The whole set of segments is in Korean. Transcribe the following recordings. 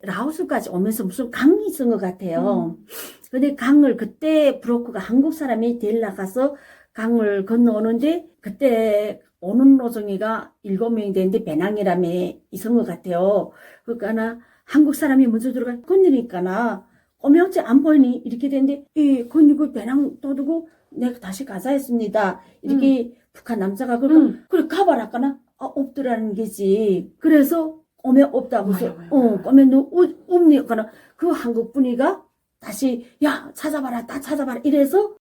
라오스까지 오면서 무슨 강이 있은 것 같아요. 근데 강을 그때 브로커가 한국 사람이 데리러 가서 강을 건너오는데 그때 오는 노정이가 7명이 되는데 배낭이라며 있은 것 같아요. 그러니까 한국 사람이 먼저 들어가 건너니까나 오면 어째 안 보이니 이렇게 되는데 건너고 배낭 떠두고 내가 다시 가자 했습니다. 이렇게 북한 남자가 그래 가봐라 하까나 없더라는 게지. 그래서 오면 없다고 해서 오면 너 없니 하까나 그 한국 분이가 다시 야 찾아봐라 다 찾아봐라 이래서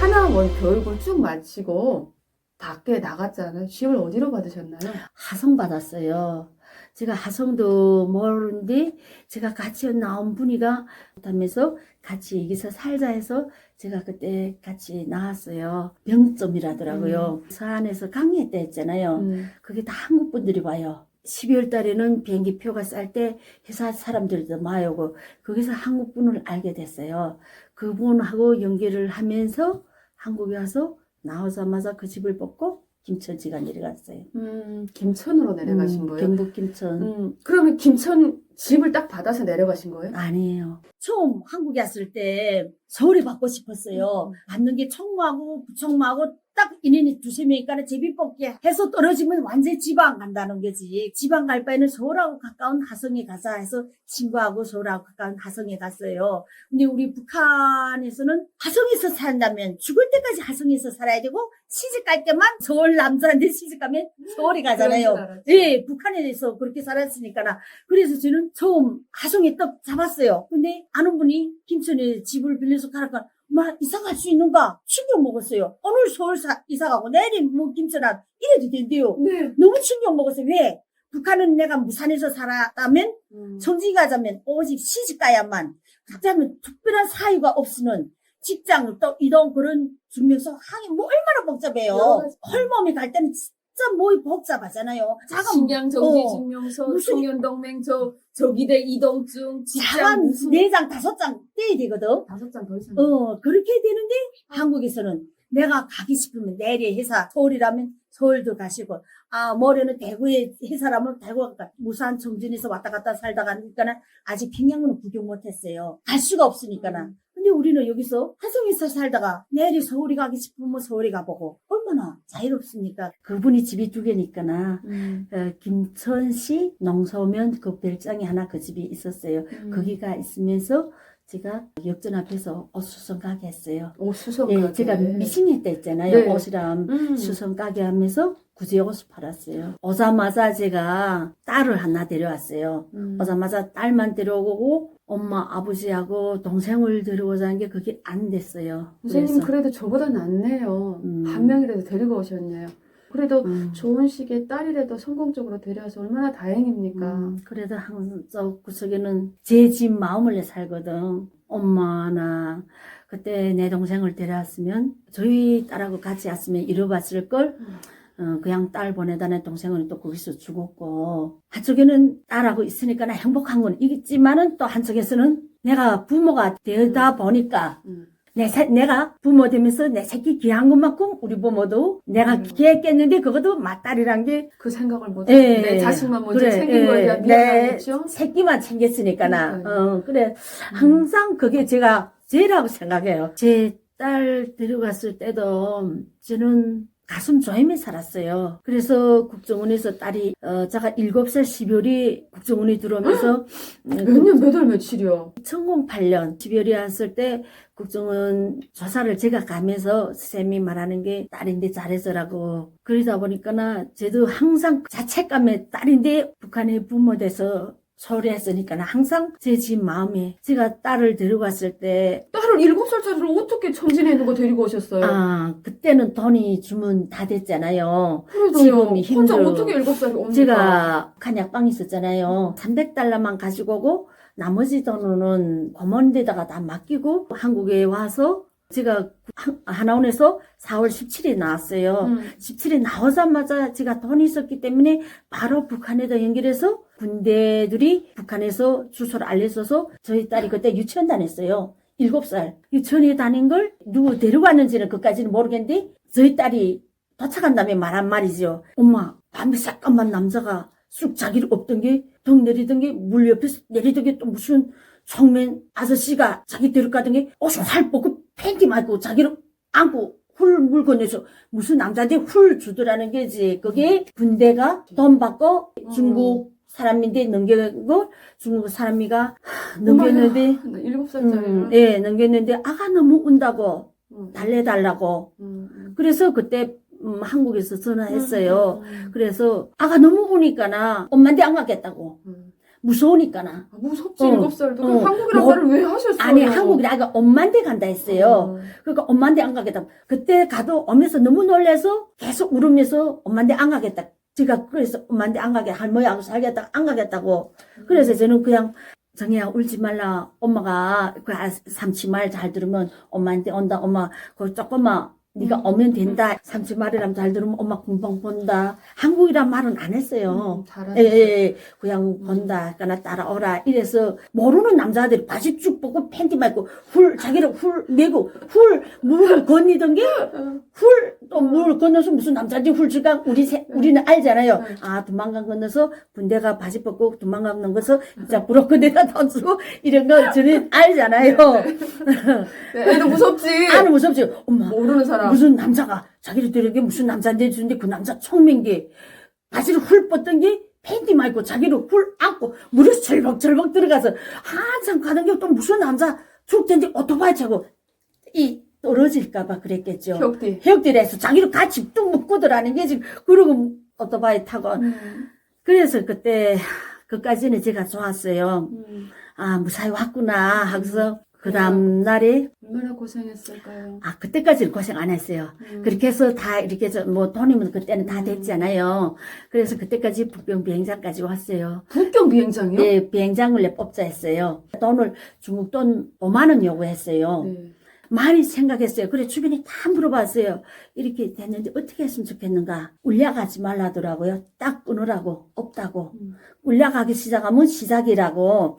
하나원 교육을 쭉 마치고 밖에 나갔잖아요. 집을 어디로 받으셨나요? 하성 받았어요. 제가 하성도 모르는데 제가 같이 나온 분이가 하면서 같이 여기서 살자 해서 제가 그때 같이 나왔어요. 병점이라더라고요. 서안에서 강의했다 했잖아요. 그게 다 한국 분들이 와요. 12월 달에는 비행기 표가 쌀 때 회사 사람들도 많이 오고 거기서 한국 분을 알게 됐어요. 그분하고 연결을 하면서 한국에 와서 나오자마자 그 집을 뽑고 김천지가 내려갔어요. 김천으로 내려가신 거예요? 경북 김천. 그러면 김천 집을 딱 받아서 내려가신 거예요? 아니에요. 처음 한국에 왔을 때 서울에 받고 싶었어요. 받는 게 청마하고 부청마하고 딱 인원이 2~3명이니까 제비 뽑기 해서 떨어지면 완전히 지방 간다는 거지. 지방 갈 바에는 서울하고 가까운 하성에 가자 해서 친구하고 서울하고 가까운 하성에 갔어요. 근데 우리 북한에서는 하성에서 산다면 죽을 때까지 하성에서 살아야 되고 시집 갈 때만 서울 남자한테 시집 가면 서울에 가잖아요. 예, 북한에서 그렇게 살았으니까. 그래서 저는 처음 하성에 떡 잡았어요. 근데 아는 분이 김천에 집을 빌려서 가라니까 이사 갈 수 있는가? 충격 먹었어요. 오늘 서울 이사 가고 내일 뭐 김천아 이래도 된대요. 네. 너무 충격 먹었어요. 왜? 북한은 내가 무산에서 살았다면 성지 가자면 오직 시집 가야만 가자면 특별한 사유가 없으면 직장 또 이동 그런 증명서 항의 뭐 얼마나 복잡해요. 헐몸이 갈 때는 진짜 뭐이 복잡하잖아요. 식량 정지 증명서, 청년동맹 조기대 이동증, 직장 무슨 4장 5장 떼야 되거든. 5장 더 이상. 그렇게 되는데 한국에서는 내가 가기 싶으면 내일의 회사 서울이라면 서울도 가시고 모레는 대구에 회사라면 대구 갈까 무산 청진에서 왔다 갔다 살다가 하니까 아직 평양은 구경 못했어요. 갈 수가 없으니까. 근데 우리는 여기서 하성에서 살다가 내일이 서울이 가기 싶으면 서울에 가보고 얼마나 자유롭습니까? 그분이 집이 2개니까 김천시 농서면 그 별장이 하나 그 집이 있었어요. 거기가 있으면서 제가 역전 앞에서 옷 수선 가게 했어요. 옷 수선 가게. 예, 제가 미싱했다 했잖아요. 네. 옷이랑 수선 가게 하면서 구제 옷을 팔았어요. 오자마자 제가 딸을 하나 데려왔어요. 오자마자 딸만 데려오고 엄마, 아버지하고 동생을 데려오자는 게 그게 안 됐어요. 선생님 그래도 저보다 낫네요. 한 명이라도 데리고 오셨네요. 그래도 좋은 시기에 딸이라도 성공적으로 데려와서 얼마나 다행입니까? 그래도 항상 저 구석에는 제 집 마음을 살거든. 엄마나 그때 내 동생을 데려왔으면 저희 딸하고 같이 왔으면 잃어봤을 걸. 그냥 딸 보내다 내 동생은 또 거기서 죽었고 한쪽에는 딸하고 있으니까 행복한 건 있지만은 또 한쪽에서는 내가 부모가 되다 보니까 내가 부모 되면서 내 새끼 귀한 것만큼 우리 부모도 내가 귀했겠는데 그것도 맞딸이란 게 그 생각을 못 해. 내 자식만 먼저 챙긴 거에 대한 미안하겠죠? 내 새끼만 챙겼으니까 그래 항상 그게 제가 제일하고 생각해요. 제 딸 데려갔을 때도 저는 가슴 조임에 살았어요. 그래서 국정원에서 딸이 제가 7살 12월이 국정원에 들어오면서 몇 월 며칠이요? 2008년 12월에 왔을 때 국정원 조사를 제가 가면서 선생님이 말하는 게 딸인데 잘해서라고 그러다 보니까 저도 항상 자책감에 딸인데 북한의 부모 돼서 서울에 했으니까 항상 제 집 마음에 제가 딸을 데려갔을 때 딸을 7살짜리를 어떻게 청진해 있는 거 데리고 오셨어요? 그때는 돈이 주문 다 됐잖아요. 그래도요. 지금 혼자 어떻게 7살이 옵니까? 제가 한약방 있었잖아요. 300달러만 가지고 오고 나머지 돈은 고모한테다가 다 맡기고 한국에 와서 제가 하나원에서 4월 17일에 나왔어요. 17일에 나오자마자 제가 돈이 있었기 때문에 바로 북한에다 연결해서 군대들이 북한에서 주소를 알려줘서 저희 딸이 그때 유치원 다녔어요. 7살. 이 전에 다닌 걸 누구 데려왔는지는 그까지는 모르겠는데 저희 딸이 도착한 다음에 말한 말이죠. 엄마, 밤에 새까만 남자가 쑥 자기를 업던 게 덩 내리던 게 물 옆에서 내리던 게 또 무슨 청맨 아저씨가 자기 데려가던 게 옷을 활 벗고 팬티 맞고 자기를 안고 훌 물 건네서 무슨 남자한테 훌 주더라는 게지. 그게 군대가 돈 받고 중국 사람인데 넘겨고 중국 사람이가 넘겼는데 7살짜리. 예, 넘겼는데 아가 너무 운다고 달래달라고. 그래서 그때 한국에서 전화했어요. 그래서 아가 너무 우니까나 엄마한테 안 가겠다고. 무서우니까나. 무섭지, 어. 7살도. 그럼 한국이란 말을 왜 하셨어요? 아니 한국이라 아가 엄마한테 간다 했어요. 그러니까 엄마한테 안 가겠다고. 그때 가도 오면서 너무 놀래서 계속 울으면서 엄마한테 안 가겠다. 제가 그래서 엄마한테 안 가게 할머니하고 살겠다 안 가겠다고. 그래서 저는 그냥 정혜야 울지 말라. 엄마가 그 삼치 말 잘 들으면 엄마한테 온다. 엄마 그 조금만 네가 오면 된다. 삼치 말이라면 잘 들으면 엄마 금방 본다. 한국이란 말은 안 했어요. 잘하셨어요. 예, 그냥 본다. 그러니까 따라오라. 이래서 모르는 남자들이 바지 쭉 벗고 팬티 말고 자기를 내고 물을 건니던 게 또 물 건너서 무슨 남자한테 훌치가 우리는 알잖아요. 아, 도망간 건너서 군대가 바지 벗고 도망간 것서 진짜 브로커리가 돈 주고 이런 거 저는 알잖아요. 네, 애도 무섭지. 아는 무섭지. 엄마. 모르는 사람. 무슨 남자가 자기를 데려온 게 무슨 남자한테 주는데 그 남자 청맹게 바지를 훌 뻗던 게 팬티 말고 자기를 훌 안고 물에 철벅철벅 들어가서 한참 가는 게 또 무슨 남자 줄 텐데 오토바이 타고 떨어질까봐 그랬겠죠. 혁딜에서 자기를 같이 뚝 묶고들라는 게 지금 그러고 오토바이 타고 그래서 그때 그까지는 제가 좋았어요. 아 무사히 왔구나 하고서 그 다음 날에 얼마나 고생했을까요? 아 그때까지는 고생 안 했어요. 그렇게 해서 다 이렇게 해서 뭐 돈이면 그때는 다 됐잖아요. 그래서 그때까지 북경 비행장까지 왔어요. 북경 비행장이요? 네, 비행장을 뽑자 했어요. 돈을 중국 돈 5만 원 요구했어요. 네. 많이 생각했어요. 그래 주변에 다 물어봤어요. 이렇게 됐는데 어떻게 했으면 좋겠는가. 울려가지 말라더라고요. 딱 끊으라고. 없다고. 울려가기 시작하면 시작이라고.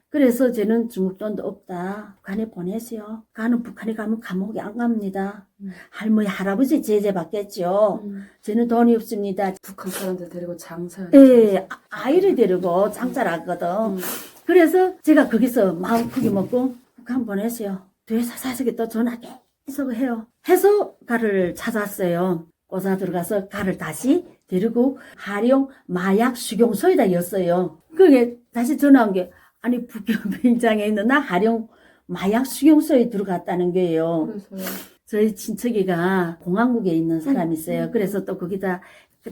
그래서 저는 중국 돈도 없다. 북한에 보내세요. 북한에 가면 감옥에 안 갑니다. 할머니 할아버지 제재 받겠죠. 저는 돈이 없습니다. 북한 사람들 데리고 장사하는. 예, 아이를 데리고 장사를 하거든. 그래서 제가 거기서 마음 크게 먹고 북한 보내세요. 뒤에서 사석에 또 전화 계속 해요. 해서 가를 찾았어요. 고사 들어가서 가를 다시 데리고 하령 마약 수용소에다 였어요. 그게 다시 전화 온 게 아니 북경 비행장에 있는 나 하령 마약 수용소에 들어갔다는 거예요. 그래서요. 저희 친척이가 공항국에 있는 사람이 있어요. 그래서 또 거기다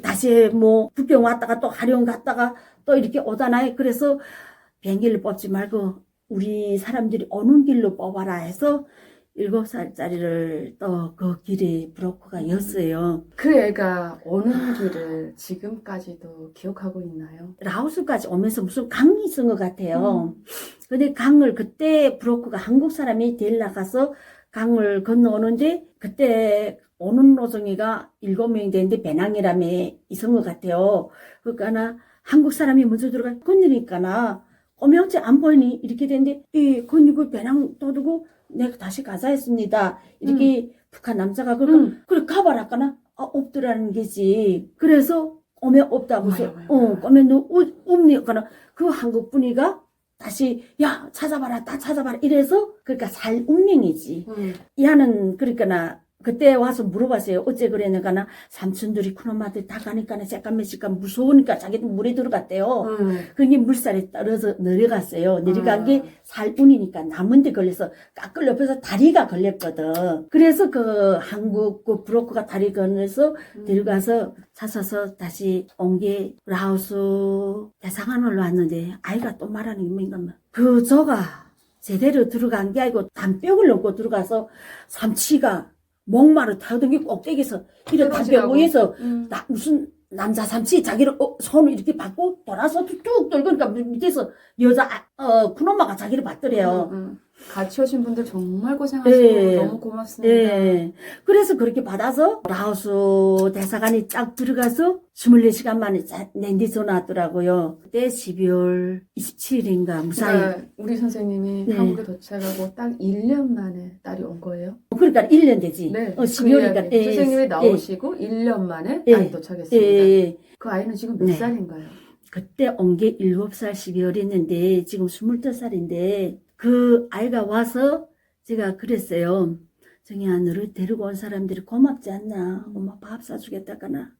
다시 뭐 북경 왔다가 또 하령 갔다가 또 이렇게 오다나요. 그래서 비행기를 뽑지 말고 우리 사람들이 오는 길로 뽑아라 해서 7살짜리를 또 그 길에 브로커가 였어요. 그 애가 오는 길을 지금까지도 기억하고 있나요? 라오스까지 오면서 무슨 강이 있은 것 같아요. 근데 강을 그때 브로커가 한국 사람이 데려가서 강을 건너오는데 그때 오는 노송이가 7명이 되는데 배낭이라며 있은 것 같아요. 그러니까 한국 사람이 먼저 들어가 건너니까나 오면 어째 안 보이니? 이렇게 되는데, 건이고 배낭 떠두고 내가 다시 가자 했습니다. 이렇게 북한 남자가 그래, 가봐라. 하까나? 아, 없더라는 게지. 그래서 오면 없다고 해서, 오면 너 없니? 하까나? 그 한국 분이가 다시, 야, 찾아봐라. 다 찾아봐라. 이래서, 그러니까 살 운명이지. 야는, 그러니까 그때 와서 물어봤어요. 어째 그랬는가나 삼촌들이 큰엄마들 다 가니까는 잠깐만 무서우니까 자기도 물에 들어갔대요. 그게 물살에 떨어져 내려갔어요. 내려간 게 살뿐이니까 나무인데 걸려서 까끌 옆에서 다리가 걸렸거든. 그래서 그 한국 그 브로커가 다리 건너서 데려가서 찾아서 다시 온 게 라오스 대사관으로 왔는데 아이가 또 말하는 게 뭔가 그 저가 제대로 들어간 게 아니고 담벽을 넘고 들어가서 삼치가 목마를 타던 게 꼭대기에서 이렇게 담벼 위에서 무슨 남자 삼치 자기를 손을 이렇게 받고 돌아서 뚝 돌고 그러니까 밑에서 여자 큰엄마가 자기를 받더래요. 같이 오신 분들 정말 고생하시고 예. 너무 고맙습니다. 예. 그래서 그렇게 받아서 라오스 대사관이 딱 들어가서 24시간 만에 낸디 전화 왔더라고요. 그때 12월 27일인가 무사히. 그러니까 우리 선생님이 네. 한국에 도착하고 딱 1년 만에 딸이 온 거예요. 그러니까 1년 되지. 네. 12월이니까. 그 선생님이 나오시고 1년 만에 예. 딸이 예. 도착했습니다. 예. 그 아이는 지금 몇 네. 살인가요? 그때 온 게 7살 12월이었는데 지금 22살인데 그 아이가 와서 제가 그랬어요. 정희야, 너를 데리고 온 사람들이 고맙지 않나? 엄마 밥 사주겠다거나.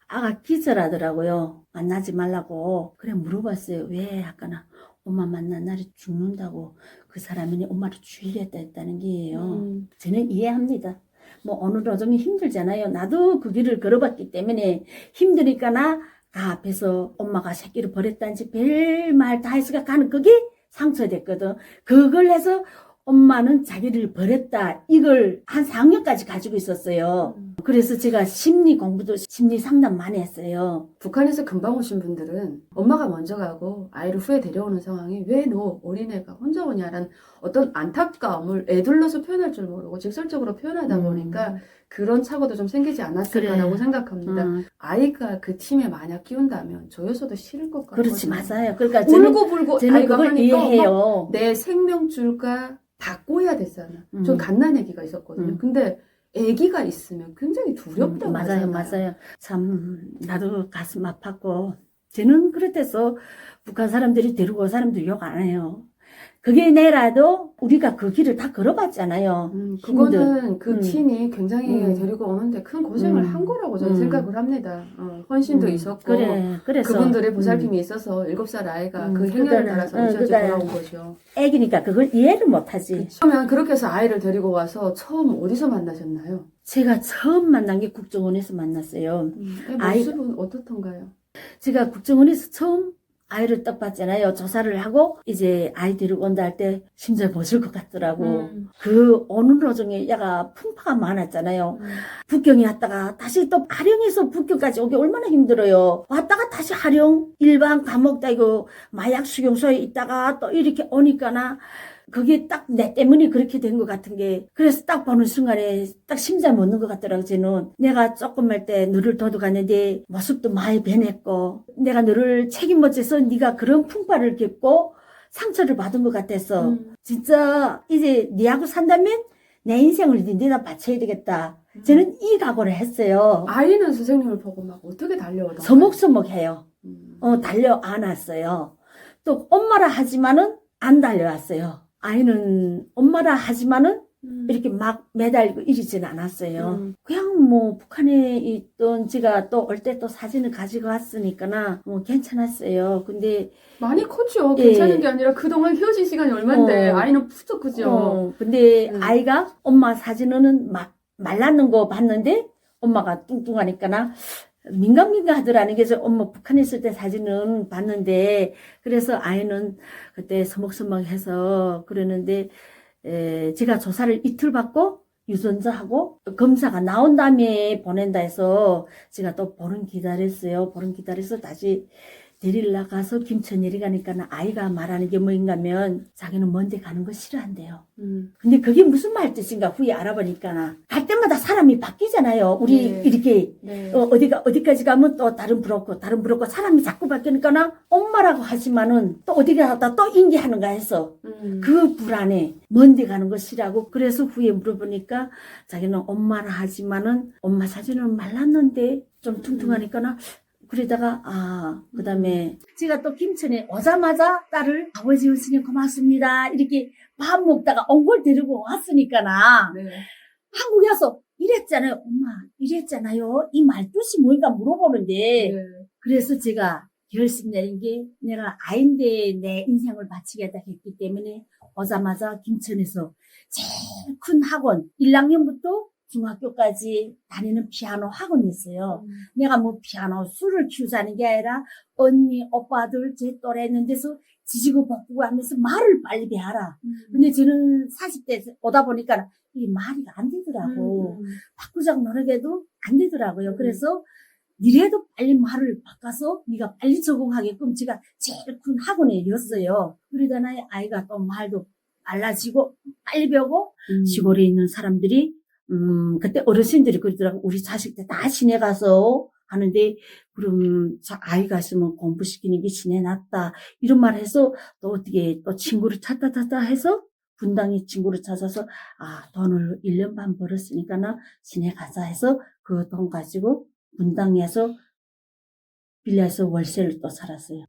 아가 기절하더라고요. 만나지 말라고. 그래 물어봤어요. 왜? 하거나. 엄마 만난 날이 죽는다고 그 사람이 엄마를 죽이겠다 했다는 게예요. 저는 이해합니다. 뭐 어느 노정이 힘들잖아요. 나도 그 길을 걸어봤기 때문에 힘드니까나 가 앞에서 엄마가 새끼를 버렸다는지 별말 다 해서 가는 그게 상처됐거든. 그걸 해서 엄마는 자기를 버렸다. 이걸 한 4학년까지 가지고 있었어요. 그래서 제가 심리 공부도 심리 상담 많이 했어요. 북한에서 금방 오신 분들은 엄마가 먼저 가고 아이를 후에 데려오는 상황이 왜 너 어린애가 혼자 오냐라는 어떤 안타까움을 애둘러서 표현할 줄 모르고 직설적으로 표현하다 보니까 그런 착오도 좀 생기지 않았을까라고 그래. 생각합니다. 아이가 그 팀에 만약 끼운다면 저였어도 싫을 것 같거든요. 그렇지, 맞아요. 그러니까 저는, 울고불고 저는 아이가 그걸 하니까 막 이해해요. 내 생명줄과 바꿔야 되잖아. 좀 갓난 애기가 있었거든요. 근데 애기가 있으면 굉장히 두렵다고 맞아요, 하잖아요. 맞아요. 참 나도 가슴 아팠고 저는 그렇대서 북한 사람들이 데리고 온 사람들 욕 안 해요. 그게 내라도 우리가 그 길을 다 걸어봤잖아요. 그거는 그 음. 팀이 굉장히 데리고 오는데 큰 고생을 한 거라고 저는 생각을 합니다. 헌신도 있었고 그래, 그래서 그분들의 보살핌이 있어서 7살 아이가 그 행렬을 그러니까, 따라서 우리한테 그러니까 돌아온 거죠. 애기니까 그걸 이해를 못하지. 그러면 그렇게 해서 아이를 데리고 와서 처음 어디서 만나셨나요? 제가 처음 만난 게 국정원에서 만났어요. 모습은 어떻던가요? 제가 국정원에서 처음 아이를 딱 봤잖아요. 조사를 하고 이제 아이 데리고 온다 할 때 심장이 멎을 것 같더라고. 그 오는 도중에 야가 풍파가 많았잖아요. 북경에 왔다가 다시 또 하령에서 북경까지 오기 얼마나 힘들어요. 왔다가 다시 하령 일반 감옥 다이고 마약 수용소에 있다가 또 이렇게 오니까나 그게 딱 내 때문에 그렇게 된 것 같은 게 그래서 딱 보는 순간에 딱 심장이 멎는 것 같더라고. 저는 내가 조금 할 때 너를 도둑하는데 모습도 많이 변했고 내가 너를 책임져서 네가 그런 풍파를 겪고 상처를 받은 것 같아서 진짜 이제 네하고 산다면 내 인생을 네가 바쳐야 되겠다. 저는 이 각오를 했어요. 아이는 선생님을 보고 막 어떻게 달려오던가요? 서먹서먹해요. 달려 안았어요. 또 엄마라 하지만은 안 달려왔어요. 아이는 엄마라 하지만은 이렇게 막 매달리고 이러지는 않았어요. 그냥 뭐 북한에 있던 제가 또 올 때 또 사진을 가지고 왔으니까나 뭐 괜찮았어요. 근데 많이 컸죠. 예. 괜찮은 게 아니라 그동안 헤어진 시간이 얼만데 어. 아이는 푸쩍 크죠. 근데 아이가 엄마 사진은 말랐는 거 봤는데 엄마가 뚱뚱하니까나 민감민감 하더라는 게 엄마 북한에 있을 때 사진은 봤는데 그래서 아이는 그때 서먹서먹해서 그러는데 제가 조사를 이틀 받고 유전자하고 검사가 나온 다음에 보낸다 해서 제가 또 보름 기다렸어요. 보름 기다려서 다시 데리러 나가서 김천일이 가니까 아이가 말하는 게 뭐인가 하면 자기는 먼데 가는 거 싫어한대요. 근데 그게 무슨 말 뜻인가 후에 알아보니까 갈 때마다 사람이 바뀌잖아요. 우리 네. 이렇게 네. 어디까지 가면 또 다른 부럽고 사람이 자꾸 바뀌니까 엄마라고 하지만은 또 어디 가다 또 인기하는가 해서 그 불안에 먼데 가는 거 싫어하고 그래서 후에 물어보니까 자기는 엄마라 하지만은 엄마 사진은 말랐는데 좀 퉁퉁하니까 그러다가 그 다음에 제가 또 김천에 오자마자 딸을 아버지 선생님 고맙습니다 이렇게 밥 먹다가 온 걸 데리고 왔으니까나 네. 한국에 와서 이랬잖아요. 엄마 이랬잖아요. 이 말뜻이 뭐인가 물어보는데 네. 그래서 제가 결심 내린 게 내가 아인데 내 인생을 바치겠다 했기 때문에 오자마자 김천에서 제일 큰 학원 1학년부터 중학교까지 다니는 피아노 학원이 있어요. 내가 뭐 피아노 수를 키우자는 게 아니라 언니, 오빠들 제 또래 있는 데서 지지고 볶고 하면서 말을 빨리 배워라. 근데 저는 40대 오다 보니까 이게 말이 안 되더라고. 바꾸자고 노력해도 안 되더라고요. 그래서 니래도 빨리 말을 바꿔서 네가 빨리 적응하게끔 제가 제일 큰 학원에 였어요. 그러다가 아이가 또 말도 빨라지고 빨리 배우고 시골에 있는 사람들이 그때 어르신들이 그러더라고. 우리 자식 때 다 시내 가서 하는데 그럼 아이가 있으면 공부시키는 게 시내 낫다 이런 말 해서 또 어떻게 또 친구를 찾다 해서 분당에 친구를 찾아서 돈을 1년 반 벌었으니까는 시내 가자 해서 그 돈 가지고 분당에서 빌려서 월세를 또 살았어요.